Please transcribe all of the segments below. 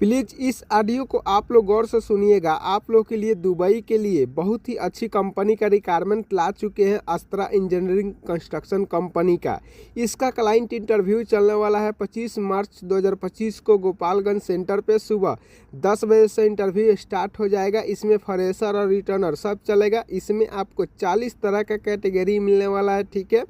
Please इस audio को आप लोग गौर से सुनिएगा। आप लोग के लिए दुबई के लिए बहुत ही अच्छी कंपनी का रिक्वायरमेंट ला चुके हैं, अस्त्रा इंजीनियरिंग कंस्ट्रक्शन कंपनी का। इसका क्लाइंट इंटरव्यू चलने वाला है 25 मार्च 2025 को गोपालगंज सेंटर पे सुबह 10 बजे से इंटरव्यू स्टार्ट हो जाएगा। इसमें फ्रेशर और रिटर्नर सब चलेगा। इसमें आपको 40 तरह का कैटेगरी मिलने वाला है, ठीक है।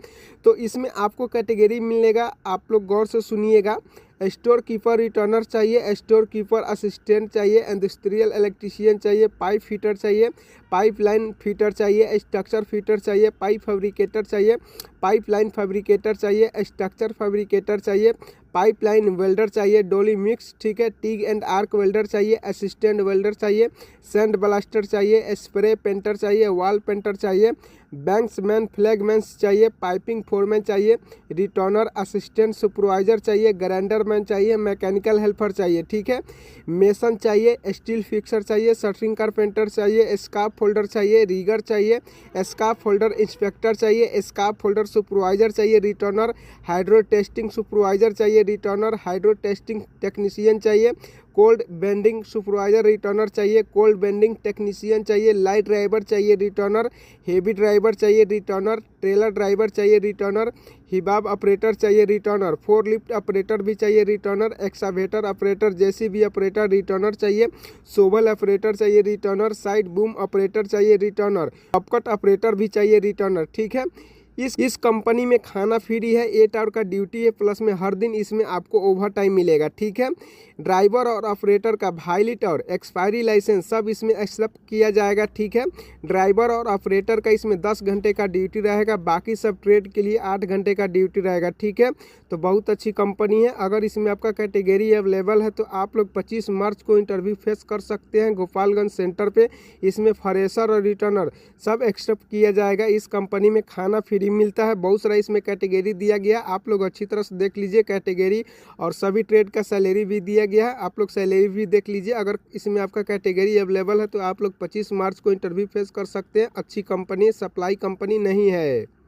तो इसमें आपको कैटेगरी मिलेगा, आप लोग गौर से सुनिएगा। स्टोर कीपर रिटर्नर चाहिए, स्टोर कीपर असिस्टेंट चाहिए, इंडस्ट्रियल इलेक्ट्रीशियन चाहिए, पाइप फिटर चाहिए, पाइपलाइन फिटर चाहिए, स्ट्रक्चर फिटर चाहिए, पाइप फैब्रिकेटर चाहिए, पाइपलाइन फैब्रिकेटर चाहिए, स्ट्रक्चर फैब्रिकेटर चाहिए, पाइपलाइन वेल्डर चाहिए, डोली मिक्स, ठीक है, टिग एंड आर्क वेल्डर चाहिए, असिस्टेंट वेल्डर चाहिए, सैंड ब्लास्टर चाहिए, स्प्रे पेंटर चाहिए, वॉल पेंटर चाहिए, बैंक्समैन फ्लैगमैन्स चाहिए, पाइपिंग फोरमैन चाहिए, रिटर्नर असिस्टेंट सुपरवाइजर चाहिए, ग्राइंडर मैन चाहिए, मैकेनिकल हेल्पर चाहिए, ठीक है, मेसन चाहिए, स्टील फिक्सर चाहिए, शटरिंग कारपेंटर चाहिए, स्काफ फोल्डर चाहिए, रीगर चाहिए, स्काफ फोल्डर इंस्पेक्टर चाहिए, स्काफ फोल्डर सुपरवाइजर चाहिए, रिटर्नर हाइड्रो टेस्टिंग सुपरवाइजर चाहिए, रिटर्नर हाइड्रो टेस्टिंग टेक्नीशियन चाहिए, कोल्ड बेंडिंग सुपरवाइजर रिटर्नर चाहिए, कोल्ड बेंडिंग टेक्नीशियन चाहिए, लाइट ड्राइवर चाहिए रिटर्नर, हेवी ड्राइवर चाहिए रिटर्नर, ट्रेलर ड्राइवर चाहिए रिटर्नर, हिबाब ऑपरेटर चाहिए रिटर्नर, फोर लिफ्ट ऑपरेटर भी चाहिए returner, excavator operator, JCB operator returner चाहिए, सोबल ऑपरेटर चाहिए रिटर्नर, साइड बूम ऑपरेटर चाहिए रिटर्नर, अपकट ऑपरेटर भी चाहिए रिटर्नर, ठीक है। इस कंपनी में खाना फ्री है, 8 आवर का ड्यूटी है, प्लस में हर दिन इसमें आपको ओवर टाइम मिलेगा, ठीक है। ड्राइवर और ऑपरेटर का वैलिड और एक्सपायरी लाइसेंस सब इसमें एक्सेप्ट किया जाएगा, ठीक है। ड्राइवर और ऑपरेटर का इसमें 10 घंटे का ड्यूटी रहेगा, बाकी सब ट्रेड के लिए 8 घंटे का ड्यूटी रहेगा, ठीक है। तो बहुत अच्छी कंपनी है। अगर इसमें आपका कैटेगरी अवेलेबल है तो आप लोग 25 मार्च को इंटरव्यू फेस कर सकते हैं गोपालगंज सेंटर पे। इसमें फ्रेशर और रिटर्नर सब एक्सेप्ट किया जाएगा। इस कंपनी में खाना फ्री मिलता है। बहुत सारा इसमें कैटेगरी दिया गया, आप लोग अच्छी तरह से देख लीजिए कैटेगरी, और सभी ट्रेड का सैलरी भी दिया गया है, आप लोग सैलरी भी देख लीजिए। अगर इसमें आपका कैटेगरी अवेलेबल है तो आप लोग 25 मार्च को इंटरव्यू फेस कर सकते हैं। अच्छी कंपनी, सप्लाई कंपनी नहीं है।